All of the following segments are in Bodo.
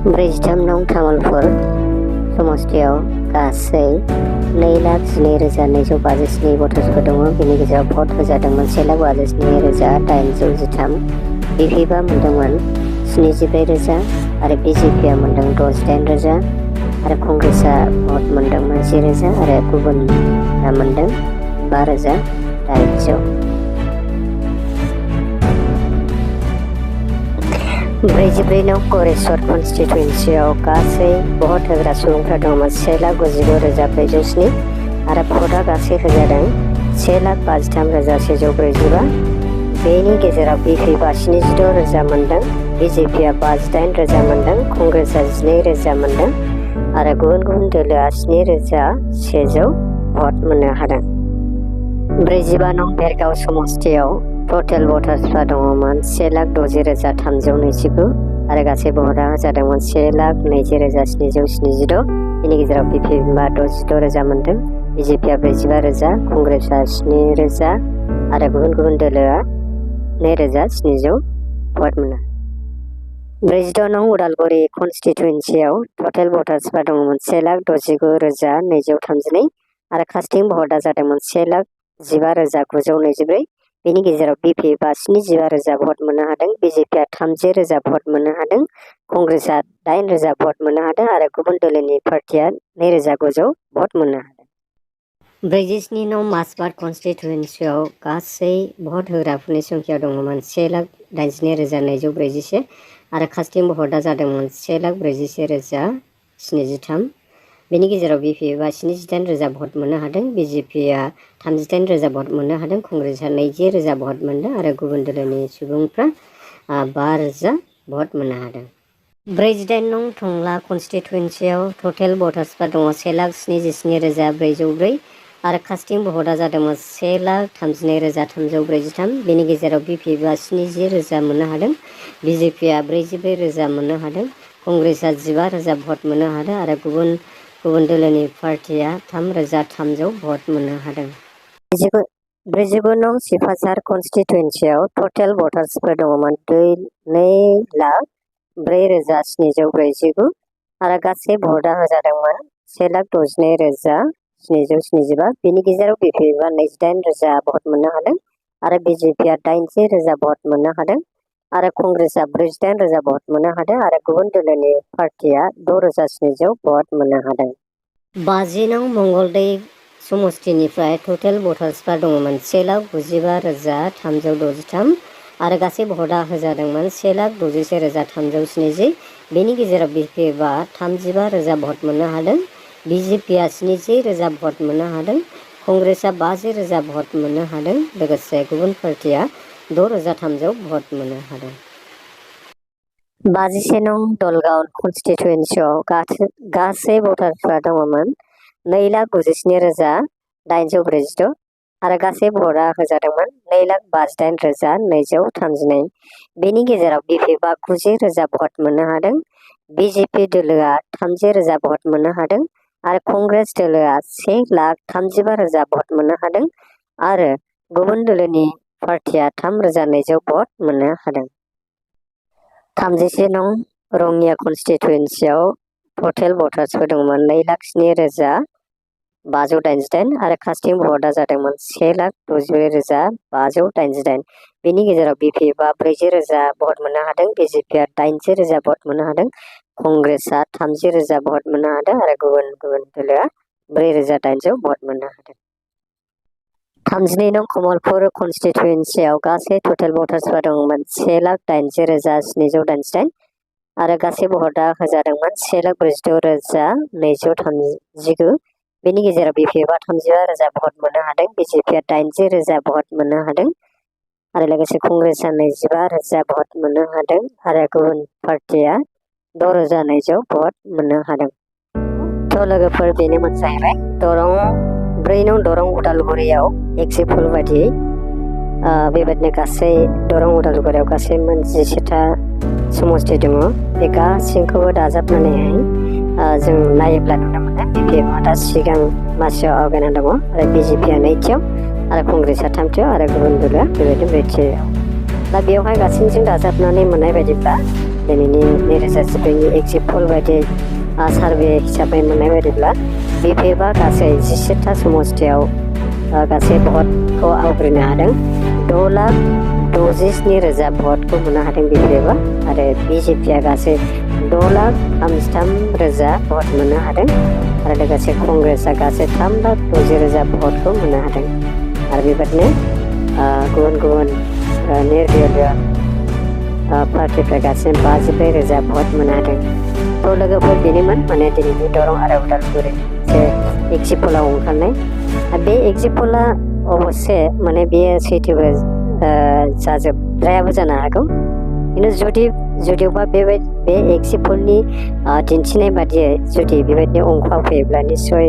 ब्रैजिथाम नं तामुलपुर समस्तियाव गासै 2,12,257 भटार्सफोर दङ। बेनि गेजेराव भट होजादोंमोन 1,52,813। बिपिएफआ मोनदोंमोन 74,000 आरो बिजेपिआ मोनदों 68,000 आरो कंग्रेसआ भट मोनदोंमोन 10,000 आरो गुबुनआ मोनदों 5,800। 44 नं गरेस्वर कन्स्टिटुएन्सियाव गासै भट होग्रा सुबुंफोरा दंमोन 1,59,407 आरो भटआ गासै होजादों 1,53,145। बेनि गेजेराव बिपिएफआ 76,000 मोनदों, बिजेपिआ 58,000 मोनदों, कंग्रेसआ 12,000 मोनदों आरो गुबुन दोलोआ 7,100 भट मोननो हादों। 45 नं बेरगाव समस्तियाव टटेल भटार्सफ्रा दङमोन 1,60,329 आरो गासै भटआ जादोंमोन 1,20,776। बेनि गेजेराव बिपिएफआ 66,000 मोनदों, बिजेपिआ 45,000, कंग्रेसआ 7,000 आरो गुबुन दोलोआ 2,700 भट मोनो। 46 नं उदालगुरि कन्स्टिटुएन्सियाव टटेल भटार्सफ्रा दङमोन 1,69,232 आरो कास्टिं भटआ जादोंमोन 1,15,924। बेनि गेजेराव बिपिएफआ 75,000 भट मोननो हादों, बिजेपिआ 30,000 भट मोननो हादों, कंग्रेसआ 8,000 भट मोननो हादों आरो गुबुन दोलोनि पार्टिया 2,900 भट मोननो हादों। 47 नं माजबाद कन्स्टिटुएन्सियाव गासै भट होग्राफोरनि संख्या दङमोन 1,82,241 आरो कास्टिं भटआ जादोंमोन 1,41,073। बेनि गेजेराव बिपिएफआ 78,000 भट मोननो हादों, बिजेपिआ 38,000 भट मोननो हादों, कंग्रेसआ 20,000 भट मोनदों आरो गुबुन दोलोनि सुबुंफ्रा 5,000 भट मोननो हादों। 48 नं टंला कन्स्टिटुएन्सियाव टटेल भटार्सफ्रा दङ 1,77,404 आरो कास्टिं भटआ जादोंमोन 1,32,343। बेनि गेजेराव बिपिएफआ 70,000 मोननो हादों, बिजेपिआ 44,000 मोननो हादों, कंग्रेसआ 15,000 भट मोननो हादों आरो गुबुन दोलोनि पार्टिया 3,300 भट मोननो हादों। 49 नं सिपाझार कन्स्टिटुएन्सियाव टटेल भटार्सफोर दङमोन 2,04,749 आरो गासै भटआ होजादोंमोन 1,62,775। बेनि गेजेराव बिपिएफआ 28,000 भट मोननो हादों आरो बिजेपिआ 80,000 भट मोननो हादों आरो कंग्रेसआ 48,000 भट मोननो हादों आरो गुबुन दोलोनि पार्टिया 6,700 भट मोननो हादों। 50 नं मंगलदै समस्तिनिफ्राय टटेल भटार्सफ्रा दङमोन 1,95,363 आरो गासै भटआ होजादोंमोन 1,61,370। बेनि गेजेराव बिपिएफआ 35,000 भट मोननो हादों, बिजेपिआ 70,000 भट मोननो हादों, कंग्रेसआ 50,000 भट मोननो हादों लोगोसे गुबुन पार्टिया 6,300 भट मोननो हादों। 51 नं दलगाव कन्स्टिटुएन्सियाव गासै भटार्सफ्रा दङमोन 2,97,846 आरो गासै भटआ होजादोंमोन 2,58,232। बेनि गेजेराव बिपिएफआ 90,000 भट मोननो हादों, बिजेपि दोलोआ 30,000 भट मोननो हादों आरो कंग्रेस दोलोआ 1,35,000 भट मोननो हादों आरो गुबुन दोलोनि पार्टिया 3,200 भट मोननो हादों। 31 नं रङिया कन्स्टिटुएन्सियाव टटेल भटार्सफोर दंमोन 2,07,588 आरो कास्टिं भटआ जादोंमोन 1,64,588। बेनि गेजेराव बिपिएफआ 40,000 भट मोननो हादों, बिजेपिआ 80,000 भट मोननो हादों, कंग्रेसआ 30,000 भट मोननो हादों आरो गुबुन दोलोआ 4,800 भट मोननो हादों। 32 नं कमलपुर कन्स्टिटुएन्सियाव गासै टटेल भटार्सफ्रा दंमोन 1,80,789 आरो गासै भटआ होजादोंमोन 1,46,239। बेनि गेजेराव बिपिएफआ 35,000 भट मोननो हादों, बिजेपिआ 80,000 भट मोननो हादों आरो लोगोसे कंग्रेसआ 25,000 भट मोननो हादों आरो गुबुन पार्टिया 6,200 भट मोननो हादों। थ' लोगोफोर बेनोमोन जाहैबाय 4 नं दरं उदालगुरियाव एग्जाम्पल बायदियै बेबायदिनो गासै दरं उदालगुरियाव गासै 17टा समस्ति दङ। बे गासैखौबो दाजाबनानैहाय जों नायोब्ला नुनो मोनो बिपिएफआ दा सिगां मासियाव आवगायना दङ आरो बिजेपिआ नैथियाव आरो कंग्रेसआ थामथियाव आरो गुबुन दोलोआ बेबायदिनो ब्रैथियाव। दा बेवहाय गासैजों दाजाबनानै मोननाय बायदिब्ला दिनैनि 2014नि एग्जिट पल बायदियै सार्भे हिसाबै मोननाय बायदिब्ला BPFआ गासै 17टा समस्थियाव गासै भटखौ आवग्रिनो हादों। 6,67,000 भटखौ मोननो हादों BPFआ आरो BJPआ गासै 6,33,000 भट मोननो हादों आरो लोगोसे कंग्रेसआ गासै 3,60,000 भटखौ मोननो हादों आरो बेबायदिनो गुबुन गुबुन निर्दलीय पार्टिफ्रा गासै 54,000 भट मोननो हादों। थ' लोगोफोर बेनोमोन माने दिनैनि दरं आरो उदालगुरि जे एग्जिट पलाव ओंखारनाय बे एग्जिट पला अबस्से माने बेयो सैथोबो जाजोबद्रायाबो जानो हागौ। खिन्थु जुदियोबा बे एग्जिट पलनि दिन्थिनाय बादियै जुदि बेबायदिनो अंक'आव फैयोब्ला निस्सय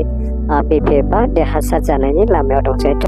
BPFआ देरहासार जानायनि लामायाव दंसै। थ'